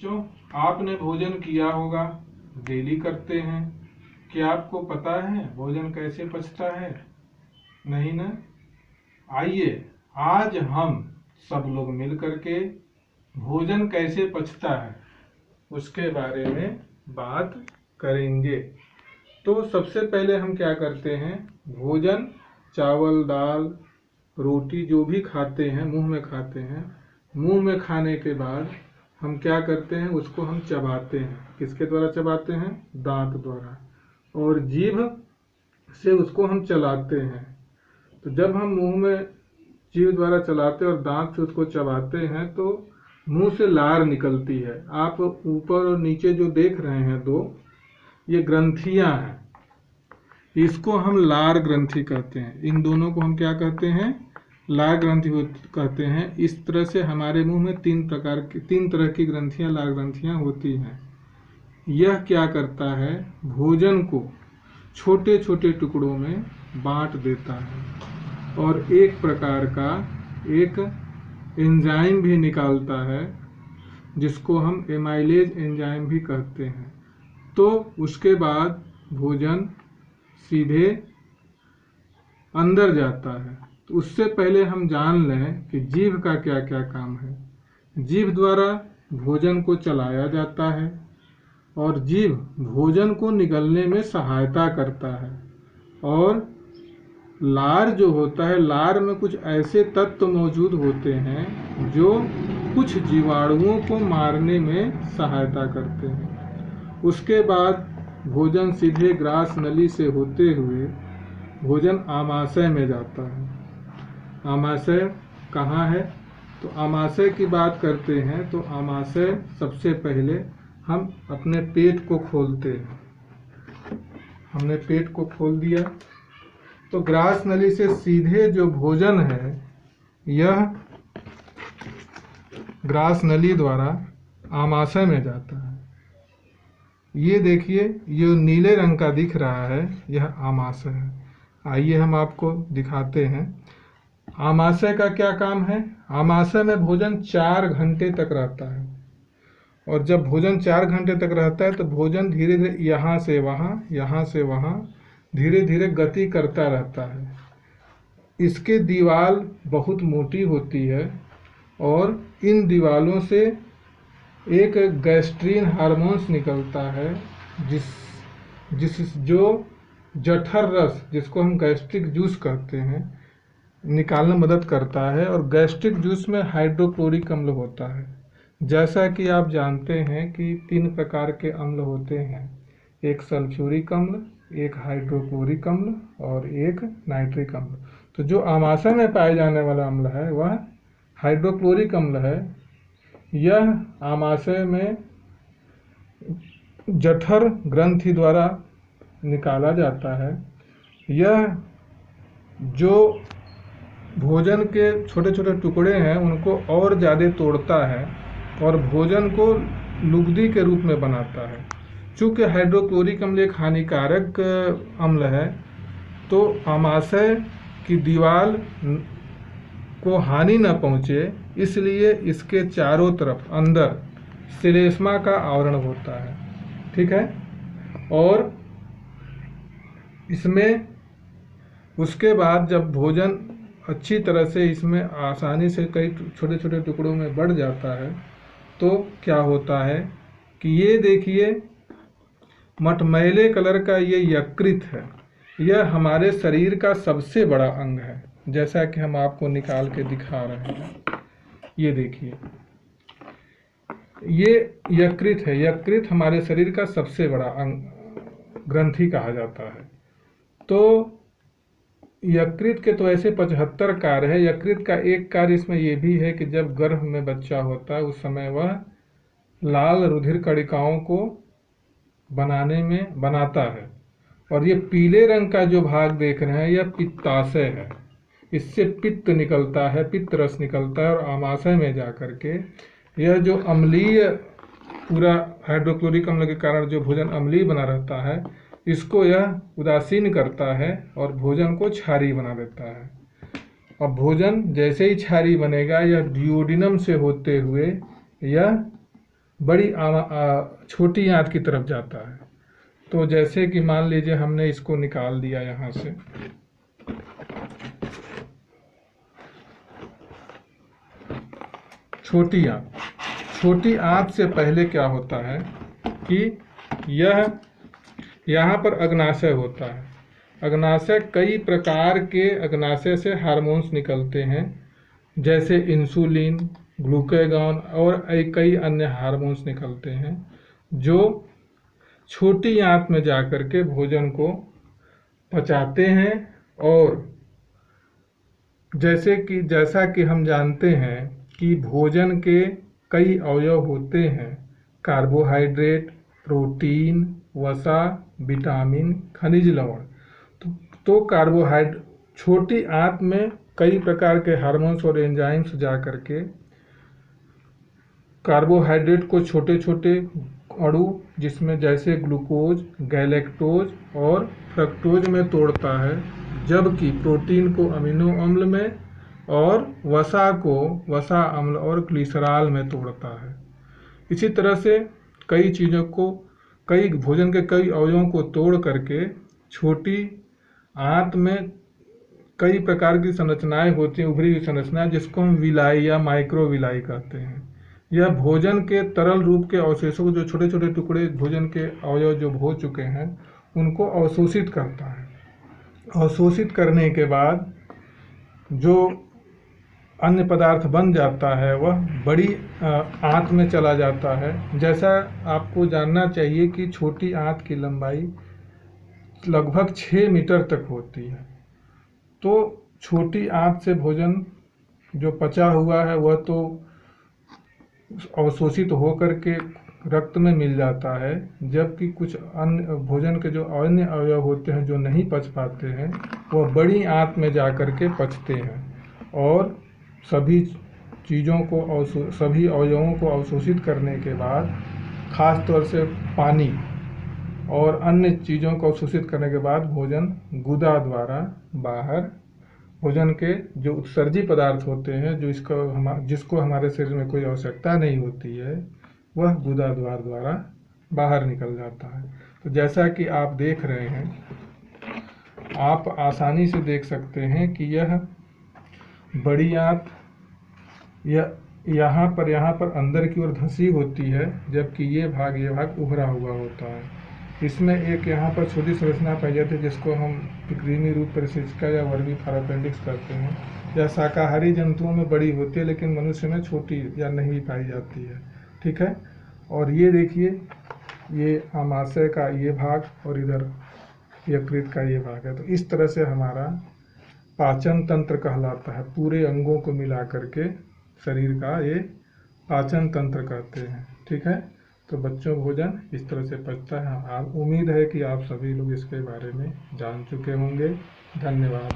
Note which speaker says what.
Speaker 1: बच्चों, आपने भोजन किया होगा, डेली करते हैं। क्या आपको पता है भोजन कैसे पचता है? नहीं ना? आइए आज हम सब लोग मिल करके भोजन कैसे पचता है उसके बारे में बात करेंगे। तो सबसे पहले हम क्या करते हैं, भोजन चावल दाल रोटी जो भी खाते हैं मुंह में खाते हैं, मुंह में खाने के बाद हम क्या करते हैं, उसको हम चबाते हैं। किसके द्वारा चबाते हैं? दांत द्वारा। और जीभ से उसको हम चलाते हैं। तो जब हम मुंह में जीभ द्वारा चलाते हैं और दांत से उसको चबाते हैं तो मुंह से लार निकलती है। आप ऊपर और नीचे जो देख रहे हैं दो, ये ग्रंथियां हैं, इसको हम लार ग्रंथि कहते हैं। इन दोनों को हम क्या कहते हैं? लार ग्रंथि कहते हैं। इस तरह से हमारे मुंह में तीन तरह की ग्रंथियां, लार ग्रंथियां होती हैं। यह क्या करता है, भोजन को छोटे छोटे टुकड़ों में बांट देता है और एक प्रकार का एक एंजाइम भी निकालता है जिसको हम एमाइलेज एंजाइम भी कहते हैं। तो उसके बाद भोजन सीधे अंदर जाता है। तो उससे पहले हम जान लें कि जीभ का क्या क्या काम है। जीभ द्वारा भोजन को चलाया जाता है और जीभ भोजन को निगलने में सहायता करता है। और लार जो होता है, लार में कुछ ऐसे तत्व मौजूद होते हैं जो कुछ जीवाणुओं को मारने में सहायता करते हैं। उसके बाद भोजन सीधे ग्रास नली से होते हुए भोजन आमाशय में जाता है। आमाशय कहाँ है? तो आमाशय की बात करते हैं तो आमाशय सबसे पहले हम अपने पेट को खोलते हैं। हमने पेट को खोल दिया तो ग्रास नली से सीधे जो भोजन है यह ग्रास नली द्वारा आमाशय में जाता है। ये देखिए, ये नीले रंग का दिख रहा है, यह आमाशय है। आइए हम आपको दिखाते हैं आमाशय का क्या काम है। आमाशय में भोजन 4 घंटे तक रहता है और जब भोजन 4 घंटे तक रहता है तो भोजन धीरे धीरे यहाँ से वहाँ धीरे धीरे गति करता रहता है। इसके दीवाल बहुत मोटी होती है और इन दीवालों से एक गैस्ट्रीन हार्मोन्स निकलता है जो जठर रस, जिसको हम गैस्ट्रिक जूस कहते हैं, निकालने में मदद करता है। और गैस्ट्रिक जूस में हाइड्रोक्लोरिक अम्ल होता है। जैसा कि आप जानते हैं कि 3 प्रकार के अम्ल होते हैं, एक सल्फ्यूरिक अम्ल, एक हाइड्रोक्लोरिक अम्ल और एक नाइट्रिक अम्ल। तो जो आमाशय में पाए जाने वाला अम्ल है वह हाइड्रोक्लोरिक अम्ल है। यह आमाशय में जठर ग्रंथि द्वारा निकाला जाता है। यह जो भोजन के छोटे छोटे टुकड़े हैं उनको और ज़्यादा तोड़ता है और भोजन को लुगदी के रूप में बनाता है। चूँकि हाइड्रोक्लोरिक अम्ल एक हानिकारक अम्ल है तो आमाशय की दीवार को हानि न पहुँचे, इसलिए इसके चारों तरफ अंदर श्लेष्मा का आवरण होता है। ठीक है। और इसमें उसके बाद जब भोजन अच्छी तरह से इसमें आसानी से कई छोटे छोटे टुकड़ों में बढ़ जाता है तो क्या होता है कि ये देखिए मटमैले कलर का ये यकृत है। यह हमारे शरीर का सबसे बड़ा अंग है, जैसा कि हम आपको निकाल के दिखा रहे हैं। ये देखिए, ये यकृत है। यकृत हमारे शरीर का सबसे बड़ा अंग, ग्रंथि कहा जाता है। तो यकृत के तो ऐसे 75 कार्य है। यकृत का एक कार्य इसमें यह भी है कि जब गर्भ में बच्चा होता है उस समय वह लाल रुधिर कणिकाओं को बनाता है। और ये पीले रंग का जो भाग देख रहे हैं यह पित्ताशय है। इससे पित्त निकलता है, पित्त रस निकलता है और आमाशय में जा करके यह जो अम्लीय, पूरा हाइड्रोक्लोरिक अम्ल के कारण जो भोजन अम्लीय बना रहता है, इसको यह उदासीन करता है और भोजन को क्षारीय बना देता है। और भोजन जैसे ही क्षारीय बनेगा यह डिओडिनम से होते हुए यह छोटी आंत की तरफ जाता है। तो जैसे कि मान लीजिए हमने इसको निकाल दिया यहाँ से, छोटी आंत से पहले क्या होता है कि यह यहाँ पर अग्नाशय होता है। अग्नाशय, कई प्रकार के अग्नाशय से हार्मोन्स निकलते हैं, जैसे इंसुलिन, ग्लूकागॉन और कई अन्य हार्मोन्स निकलते हैं, जो छोटी आंत में जाकर के भोजन को पचाते हैं। और जैसा कि हम जानते हैं कि भोजन के कई अवयव होते हैं, कार्बोहाइड्रेट, प्रोटीन, वसा, विटामिन, खनिज लवण। तो कार्बोहाइड्रेट, छोटी आंत में कई प्रकार के हार्मोन्स और एंजाइम्स जा करके कार्बोहाइड्रेट को छोटे छोटे अणु, जिसमें जैसे ग्लूकोज, गैलेक्टोज और फ्रक्टोज में तोड़ता है, जबकि प्रोटीन को अमीनो अम्ल में और वसा को वसा अम्ल और ग्लिसरॉल में तोड़ता है। इसी तरह से कई भोजन के कई अवयवों को तोड़ करके छोटी आंत में कई प्रकार की संरचनाएं होती हैं, उभरी हुई संरचनाएं, जिसको हम विलाई या माइक्रोविलाई कहते हैं। यह भोजन के तरल रूप के अवशेषों को, जो छोटे छोटे टुकड़े भोजन के अवयव जो हो चुके हैं, उनको अवशोषित करता है। अवशोषित करने के बाद जो अन्य पदार्थ बन जाता है वह बड़ी आंत में चला जाता है। जैसा आपको जानना चाहिए कि छोटी आंत की लंबाई लगभग 6 मीटर तक होती है। तो छोटी आंत से भोजन जो पचा हुआ है वह तो अवशोषित होकर के रक्त में मिल जाता है, जबकि कुछ अन्य भोजन के जो अन्य अवयव होते हैं जो नहीं पच पाते हैं, वह बड़ी आंत में जाकर के पचते हैं और सभी अवयवों को अवशोषित करने के बाद, खास तौर से पानी और अन्य चीज़ों को अवशोषित करने के बाद, भोजन गुदा द्वारा बाहर, भोजन के जो उत्सर्जी पदार्थ होते हैं, जिसको हमारे शरीर में कोई आवश्यकता नहीं होती है, वह गुदा द्वारा बाहर निकल जाता है। तो जैसा कि आप देख रहे हैं, आप आसानी से देख सकते हैं कि यह बड़ी आंत यहाँ पर अंदर की ओर धंसी होती है, जबकि ये भाग उभरा हुआ होता है। इसमें एक यहाँ पर छोटी संरचना पाई जाती है, जिसको हम कृमि रूप परिशिष्टिका या वर्मीफर अपेंडिक्स कहते हैं। यह शाकाहारी जंतुओं में बड़ी होती है, लेकिन मनुष्य में छोटी या नहीं भी पाई जाती है। ठीक है। और ये देखिए, ये आमाशय का ये भाग और इधर यकृत का ये भाग है। तो इस तरह से हमारा पाचन तंत्र कहलाता है। पूरे अंगों को मिला करके शरीर का ये पाचन तंत्र कहते हैं। ठीक है। तो बच्चों, भोजन इस तरह से पचता है। उम्मीद है कि आप सभी लोग इसके बारे में जान चुके होंगे। धन्यवाद।